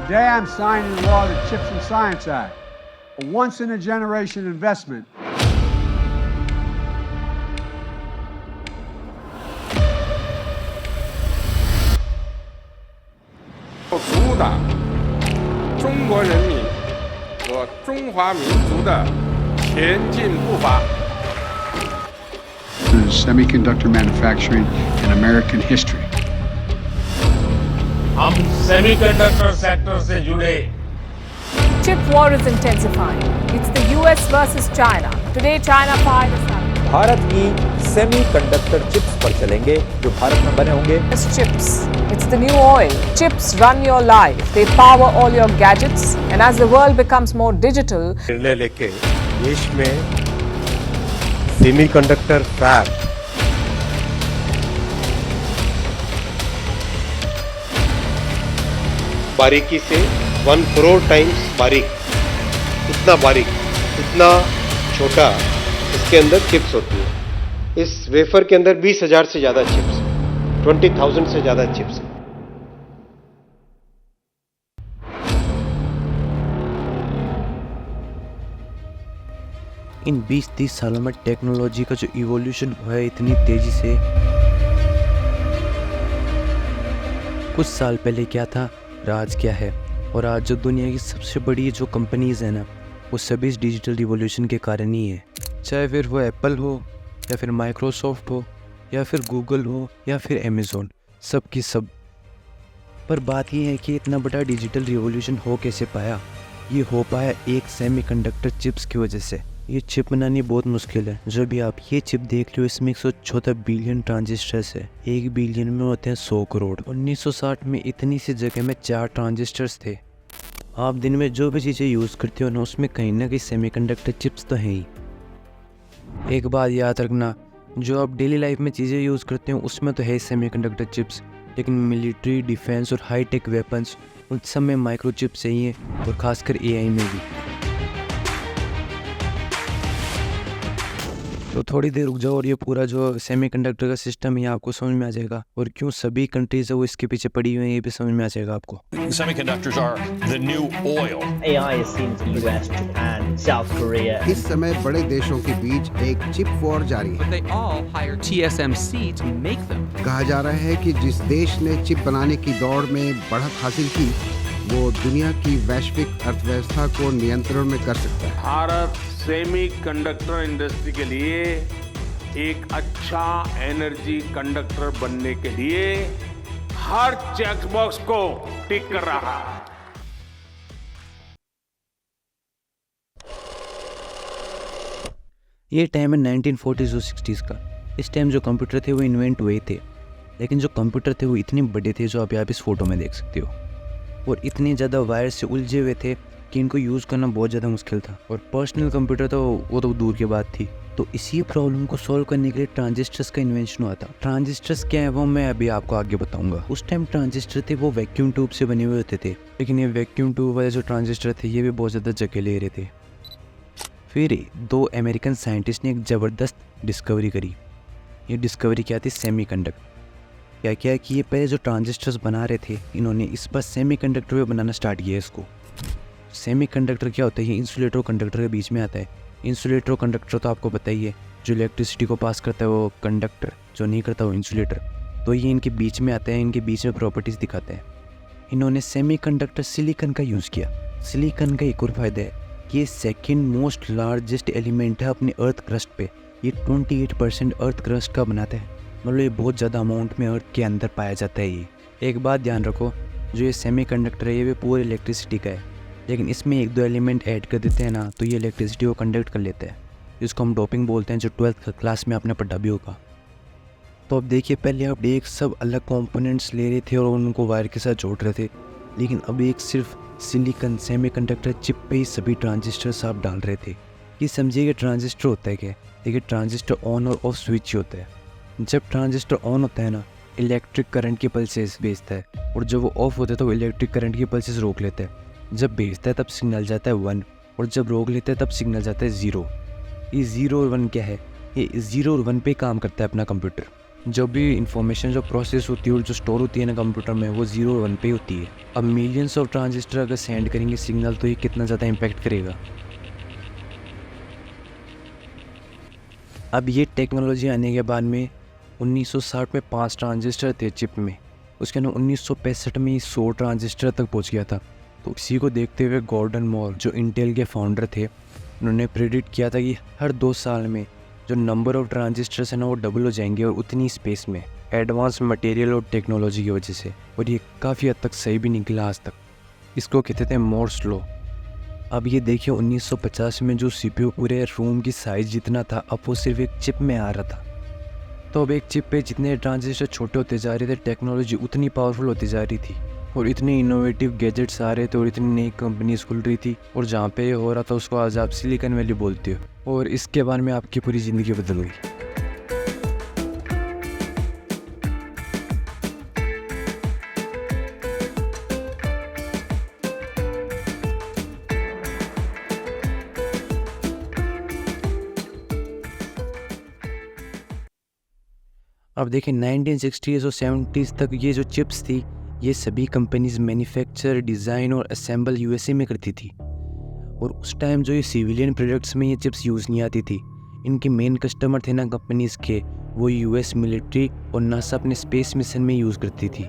Today I'm signing the law, the Chips and Science Act, a once-in-a-generation investment. Semiconductor manufacturing in American history. हम semiconductor sector से जुड़े। Chip war is intensifying. It's the US versus China. Today China fired a satellite. Bharat की semiconductor chips पर चलेंगे जो भारत में बने होंगे। It's chips. It's the new oil. Chips run your life. They power all your gadgets. And as the world becomes more digital, निर्णय लेके देश में सेमीकंडक्टर फैब बारीकी से 1 करोड़ टाइम्स बारीक, इतना बारीक, इतना छोटा इसके अंदर चिप्स होती है। इस वेफर के अंदर 20,000 से ज़्यादा चिप्स, 20,000 से ज़्यादा चिप्स। इन 20-30 सालों में टेक्नोलॉजी का जो इवोल्यूशन हुआ है इतनी तेज़ी से, कुछ साल पहले क्या था और आज क्या है, और आज जो दुनिया की सबसे बड़ी जो कंपनीज़ हैं ना, वो सभी इस डिजिटल रिवॉल्यूशन के कारण ही है। चाहे फिर वो एप्पल हो या फिर माइक्रोसॉफ्ट हो या फिर गूगल हो या फिर अमेज़ॉन, सब की सब। पर बात ये है कि इतना बड़ा डिजिटल रिवॉल्यूशन हो कैसे पाया? ये हो पाया एक सेमीकंडक्टर चिप्स की वजह से। ये चिप बनानी बहुत मुश्किल है। जो भी आप ये चिप देख रहे हो इसमें 114 बिलियन ट्रांजिस्टर्स है। 1 बिलियन में होते हैं 100 करोड़। 1960 में इतनी सी जगह में 4 ट्रांजिस्टर्स थे। आप दिन में जो भी चीज़ें यूज़ करते हो ना, उसमें कहीं ना कहीं सेमीकंडक्टर चिप्स तो हैं ही। एक बात याद रखना, जो आप डेली लाइफ में चीज़ें यूज़ करते हो उसमें तो है सेमीकंडक्टर चिप्स, लेकिन मिलिट्री, डिफेंस और हाई टेक वेपन्स, उन सब में माइक्रो चिप्स चाहिए, और ख़ासकर AI में भी। तो थोड़ी देर रुक जाओ और ये पूरा जो सेमीकंडक्टर का सिस्टम है आपको समझ में आ जाएगा, और क्यों सभी कंट्रीज है वो इसके पीछे पड़ी हुई है ये भी समझ में आ जाएगा आपको। Semiconductors are the new oil. AI is seen to US, Japan, South Korea. इस समय बड़े देशों के बीच एक चिप वॉर जारी है। They all hire TSMC to make them. कहा जा रहा है कि जिस देश ने चिप बनाने की दौड़ में बढ़त हासिल की, वो दुनिया की वैश्विक अर्थव्यवस्था को नियंत्रण में कर सकता है। भारत सेमीकंडक्टर इंडस्ट्री के लिए एक अच्छा एनर्जी कंडक्टर बनने के लिए हर चेकबॉक्स को टिक कर रहा है। ये टाइम है 1940s और 60s का। इस टाइम जो कंप्यूटर थे वो इन्वेंट हुए थे, लेकिन जो कंप्यूटर थे वो इतने बड़े थे जो आप यहाँ इस फोटो में देख सकते हो, और इतने ज़्यादा वायर से उलझे हुए थे कि इनको यूज़ करना बहुत ज़्यादा मुश्किल था। और पर्सनल कंप्यूटर तो वो तो दूर की बात थी। तो इसी प्रॉब्लम को सॉल्व करने के लिए ट्रांजिस्टर्स का इन्वेंशन हुआ था। ट्रांजिस्टर्स क्या है वो मैं अभी आपको आगे बताऊंगा। उस टाइम ट्रांजिस्टर थे वो वैक्यूम ट्यूब से बने हुए होते थे, लेकिन ये वैक्यूम ट्यूब वाले जो ट्रांजिस्टर थे ये भी बहुत ज़्यादा जगह ले रहे थे। फिर 2 अमेरिकन साइंटिस्ट ने एक ज़बरदस्त डिस्कवरी करी। ये डिस्कवरी क्या थी? सेमीकंडक्टर। क्या किया कि ये पहले जो ट्रांजिस्टर्स बना रहे थे, इन्होंने इस पर सेमीकंडक्टर भी बनाना स्टार्ट किया इसको। सेमीकंडक्टर क्या होता है? ये इंसुलेटर और कंडक्टर के बीच में आता है। इंसुलेटर और कंडक्टर तो आपको पता ही है, जो इलेक्ट्रिसिटी को पास करता है वो कंडक्टर, जो नहीं करता वो इंसुलेटर। तो ये इनके बीच में आता है, इनके बीच में प्रॉपर्टीज़ दिखाते हैं। इन्होंने सेमीकंडक्टर सिलिकॉन का यूज़ किया। सिलिकॉन का एक और फ़ायदा है कि ये सेकेंड मोस्ट लार्जेस्ट एलिमेंट है अपने अर्थ क्रस्ट पे। ये 28% अर्थ क्रस्ट का बनाता है, मतलब ये बहुत ज़्यादा अमाउंट में अर्थ के अंदर पाया जाता है। ये एक बात ध्यान रखो, जो ये सेमीकंडक्टर है ये भी पूरे इलेक्ट्रिसिटी का है, लेकिन इसमें 1-2 एलिमेंट ऐड कर देते हैं ना, तो ये इलेक्ट्रिसिटी को कंडक्ट कर लेता है, जिसको हम डोपिंग बोलते हैं, जो 12th क्लास में आपने पढ़ा भी होगा। तो अब देखिए, पहले आप एक सब अलग कंपोनेंट्स ले रहे थे और उनको वायर के साथ जोड़ रहे थे, लेकिन अब एक सिर्फ सिलिकॉन सेमीकंडक्टर चिप पे ही सभी ट्रांजिस्टर्स आप डाल रहे थे। ये समझिए कि ट्रांजिस्टर होता है क्या? देखिए, ट्रांजिस्टर ऑन और ऑफ स्विच होता है। जब ट्रांजिस्टर ऑन होता है ना, इलेक्ट्रिक करंट की पल्सेस भेजता है, और जब वो ऑफ होता है तो वो इलेक्ट्रिक करंट की पल्सेस रोक लेता है। जब भेजता है तब सिग्नल जाता है 1, और जब रोक लेता है तब सिग्नल जाता है 0। ये 0 और 1 क्या है? ये 0 और 1 पे काम करता है अपना कंप्यूटर। जो भी इंफॉर्मेशन जो प्रोसेस होती है और जो स्टोर होती है ना कंप्यूटर में, वो 0 और 1 पे होती है। अब मिलियंस ऑफ ट्रांजिस्टर अगर सेंड करेंगे सिग्नल, तो ये कितना ज़्यादा इम्पैक्ट करेगा। अब ये टेक्नोलॉजी आने के बाद में 1960 में 5 ट्रांजिस्टर थे चिप में, उसके अंदर 1965 में 100 ट्रांजिस्टर तक पहुंच गया था। तो इसी को देखते हुए गॉर्डन मोर जो इंटेल के फाउंडर थे, उन्होंने प्रेडिक्ट किया था कि हर 2 साल में जो नंबर ऑफ ट्रांजिस्टर्स है ना वो डबल हो जाएंगे, और उतनी स्पेस में एडवांस मटेरियल और टेक्नोलॉजी की वजह से। और ये काफ़ी हद तक सही भी निकला आज तक। इसको कहते थे मोर्स लॉ। अब ये देखिए 1950 में जो CPU पूरे रूम की साइज़ जितना था, अब वो सिर्फ एक चिप में आ रहा था। तो अब एक चिप पे जितने ट्रांजिस्टर छोटे होते जा रहे थे, टेक्नोलॉजी उतनी पावरफुल होती जा रही थी, और इतने इनोवेटिव गैजेट्स आ रहे थे, और इतनी नई कंपनीज खुल रही थी। और जहाँ पे ये हो रहा था उसको आज आप सिलिकॉन वैली बोलते हो, और इसके बारे में आपकी पूरी ज़िंदगी बदल गई। अब देखिए 1960s और 70s तक ये जो चिप्स थी, ये सभी कंपनीज मैन्युफैक्चर, डिज़ाइन और असेंबल USA में करती थी। और उस टाइम जो ये सिविलियन प्रोडक्ट्स में ये चिप्स यूज़ नहीं आती थी। इनके मेन कस्टमर थे ना कंपनीज़ के, वो US मिलिट्री और नासा अपने स्पेस मिशन में यूज़ करती थी।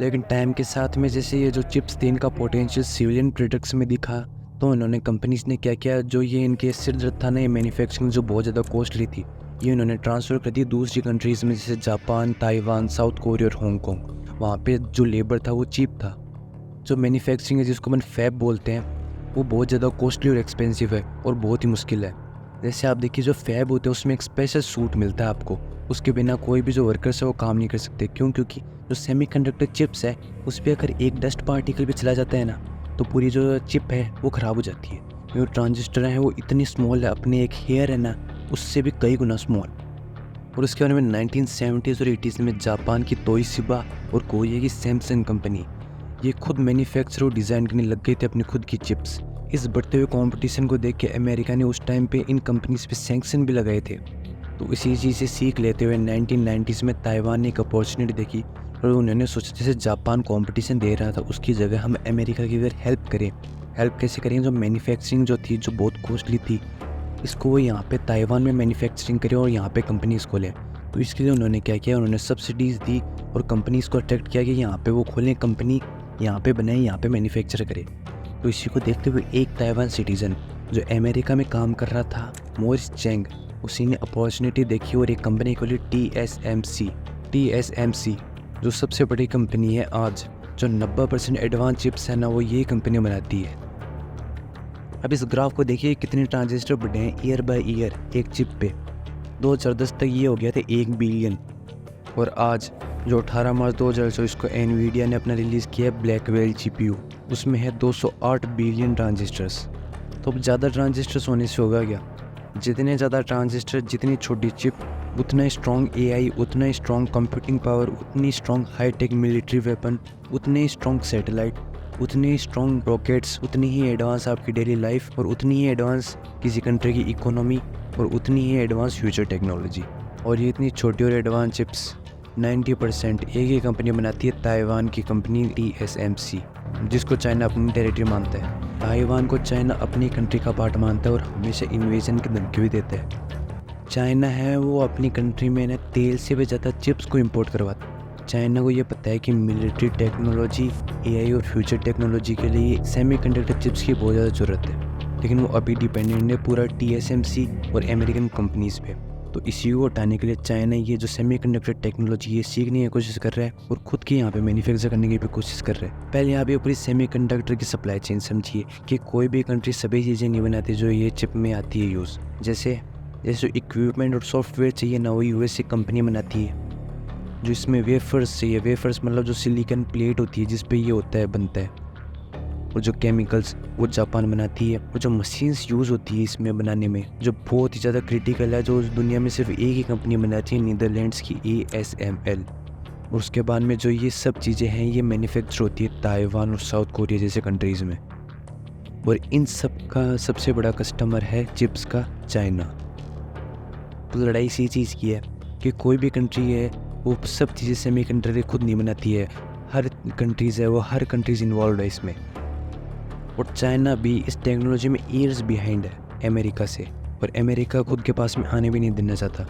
लेकिन टाइम के साथ में जैसे ये जो चिप्स थे, इनका पोटेंशियल सिविलियन प्रोडक्ट्स में दिखा, तो इन्होंने कंपनीज़ ने क्या किया, जो ये इनके सिर दर्द था ना, ये मैन्युफैक्चरिंग जो बहुत ज़्यादा कॉस्टली थी, ये इन्होंने ट्रांसफ़र कर दी दूसरी कंट्रीज़ में, जैसे जापान, ताइवान, साउथ कोरिया और हांगकॉन्ग। वहाँ पे जो लेबर था वो चीप था। जो मैन्युफैक्चरिंग है, जिसको अपन फैब बोलते हैं, वो बहुत ज़्यादा कॉस्टली और एक्सपेंसिव है और बहुत ही मुश्किल है। जैसे आप देखिए, जो फैब होते हैं उसमें एक स्पेशल सूट मिलता है आपको, उसके बिना कोई भी जो वर्कर्स है वो काम नहीं कर सकते। क्यों? क्योंकि जो सेमीकंडक्टर चिप्स है, उस पर अगर एक डस्ट पार्टिकल भी चला जाता है ना, तो पूरी जो चिप है वो ख़राब हो जाती है। जो ट्रांजिस्टर है वो इतनी स्मॉल है, अपने एक हेयर है ना उससे भी कई गुना स्मॉल। और उसके बारे में 1970s और 80s में जापान की तोशिबा और कोरिया की सैमसंग कंपनी, ये खुद मैन्युफैक्चर और डिज़ाइन करने लग गए थे अपनी खुद की चिप्स। इस बढ़ते हुए कंपटीशन को देख के अमेरिका ने उस टाइम पे इन कंपनीज पे सैंक्शन भी लगाए थे। तो इसी चीज़ से सीख लेते हुए 1990s में ताइवान ने एक अपॉर्चुनिटी देखी, और उन्होंने सोचा जैसे जापान कंपटीशन दे रहा था, उसकी जगह हम अमेरिका की अगर हेल्प करें। हेल्प कैसे करें? जो मैन्युफैक्चरिंग जो थी, जो बहुत कॉस्टली थी, इसको वो यहाँ पे ताइवान में मैन्युफैक्चरिंग करें और यहाँ पे कंपनीज़ खोलें। तो इसके लिए उन्होंने क्या किया, उन्होंने सब्सिडीज़ दी और कंपनीज़ को अट्रैक्ट किया कि यहाँ पे वो खोलें कंपनी, यहाँ पे बनाए, यहाँ पे मैन्युफैक्चर करें। तो इसी को देखते हुए एक ताइवान सिटीज़न जो अमेरिका में काम कर रहा था, मोरिस चेंग, उसी ने अपॉर्चुनिटी देखी और एक कंपनी खोली TSMC, जो सबसे बड़ी कंपनी है आज। जो 90% एडवांस चिप्स है ना, वो ये कंपनी बनाती है। अब इस ग्राफ को देखिए, कितने ट्रांजिस्टर बढ़े हैं ईयर बाय ईयर एक चिप पे। 2010 तक ये हो गया था 1 बिलियन, और आज जो 18 मार्च 2024 को एनवीडिया ने अपना रिलीज़ किया है ब्लैकवेल GPU, उसमें है 208 बिलियन ट्रांजिस्टर्स। तो अब ज़्यादा ट्रांजिस्टर्स होने से होगा क्या? जितने ज़्यादा ट्रांजिस्टर, जितनी छोटी चिप, उतना ही स्ट्रॉन्ग AI, उतना ही स्ट्रॉन्ग कंप्यूटिंग पावर, उतनी स्ट्रॉन्ग हाईटेक मिलिट्री वेपन, उतने ही स्ट्रॉन्ग सैटेलाइट, उतनी ही स्ट्रॉन्ग रॉकेट्स, उतनी ही एडवांस आपकी डेली लाइफ, और उतनी ही एडवांस किसी कंट्री की इकोनॉमी, और उतनी ही एडवांस फ्यूचर टेक्नोलॉजी। और ये इतनी छोटी और एडवांस चिप्स 90% एक ही कंपनी बनाती है, ताइवान की कंपनी TSMC, जिसको चाइना अपनी टेरिटरी मानता है। ताइवान को चाइना अपनी कंट्री का पार्ट मानता है और हमेशा इन्वेजन की धमकी भी देता है। चाइना है वो अपनी कंट्री में ना तेल से भी ज़्यादा चिप्स को इंपोर्ट करवाता है। चाइना को ये पता है कि मिलिट्री टेक्नोलॉजी, AI और फ्यूचर टेक्नोलॉजी के लिए सेमीकंडक्टर चिप्स की बहुत ज़्यादा ज़रूरत है, लेकिन वो अभी डिपेंडेंट है पूरा TSMC और अमेरिकन कंपनीज़ पे। तो इसी को हटाने के लिए चाइना ये जो सेमीकंडक्टर टेक्नोलॉजी ये सीखने की कोशिश कर रहा है और खुद की यहाँ पे मैन्युफैक्चर करने की भी कोशिश कर रहा है। पहले यहाँ पे पूरी सेमीकंडक्टर की सप्लाई चेन समझिए कि कोई भी कंट्री सभी चीज़ें नहीं बनाती जो ये चिप में आती है यूज़। जैसे इक्विपमेंट और सॉफ्टवेयर चाहिए ना, वो US कंपनी बनाती है। जो इसमें वेफर्स चाहिए, वेफर्स मतलब जो सिलिकॉन प्लेट होती है जिस पे ये होता है, बनता है, और जो केमिकल्स वो जापान बनाती है। और जो मशीन्स यूज़ होती है इसमें बनाने में, जो बहुत ही ज़्यादा क्रिटिकल है, जो दुनिया में सिर्फ एक ही कंपनी बनाती है, नीदरलैंड्स की ASML। और उसके बाद में जो ये सब चीज़ें हैं ये मैन्युफैक्चर होती है ताइवान और साउथ कोरिया जैसे कंट्रीज़ में। और इन सब का सबसे बड़ा कस्टमर है चिप्स का चाइना। तो लड़ाई इसी चीज़ की है कि कोई भी कंट्री है वो सब चीज़ें सेमीकंडक्टर खुद नहीं बनाती है, हर कंट्रीज़ है वो हर कंट्रीज़ इन्वॉल्व है इसमें। और चाइना भी इस टेक्नोलॉजी में ईयर्स बिहाइंड है अमेरिका से, और अमेरिका खुद के पास में आने भी नहीं देना चाहता।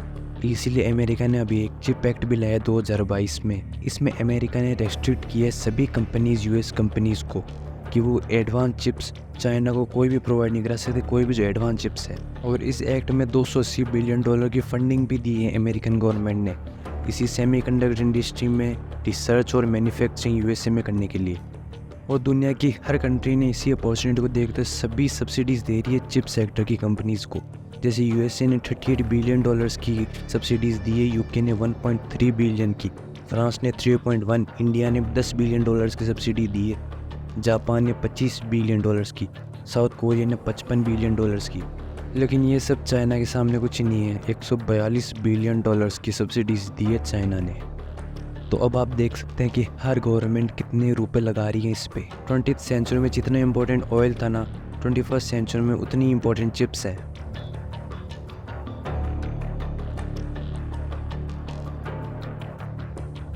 इसीलिए अमेरिका ने अभी एक चिप एक्ट भी लाया 2022 में। इसमें अमेरिका ने रेस्ट्रिक्ट किया है सभी कंपनीज़, यूएस कंपनीज़ को, कि वो एडवांस चिप्स चाइना को कोई भी प्रोवाइड नहीं करा सकते, कोई भी जो एडवांस चिप्स है। और इस एक्ट में $280 बिलियन की फंडिंग भी दी है अमेरिकन गवर्नमेंट ने इसी सेमीकंडक्टर इंडस्ट्री में रिसर्च और मैन्युफैक्चरिंग यूएसए में करने के लिए। और दुनिया की हर कंट्री ने इसी अपॉर्चुनिटी को देखते सभी सब्सिडीज़ दे रही है चिप सेक्टर की कंपनीज़ को। जैसे यूएसए ने $38 बिलियन की सब्सिडीज़ दी है, यूके ने 1.3 बिलियन की, फ्रांस ने 3.1, इंडिया ने $10 बिलियन की सब्सिडी दी है, जापान ने $25 बिलियन की, साउथ कोरिया ने $55 बिलियन की। लेकिन ये सब चाइना के सामने कुछ नहीं है। $142 बिलियन की सब्सिडीज़ दी है चाइना ने। तो अब आप देख सकते हैं कि हर गवर्नमेंट कितने रुपए लगा रही है इस पे। 20th सेंचुरी में जितना इम्पोर्टेंट ऑयल था ना, 21st सेंचुरी में उतनी इम्पोर्टेंट चिप्स है।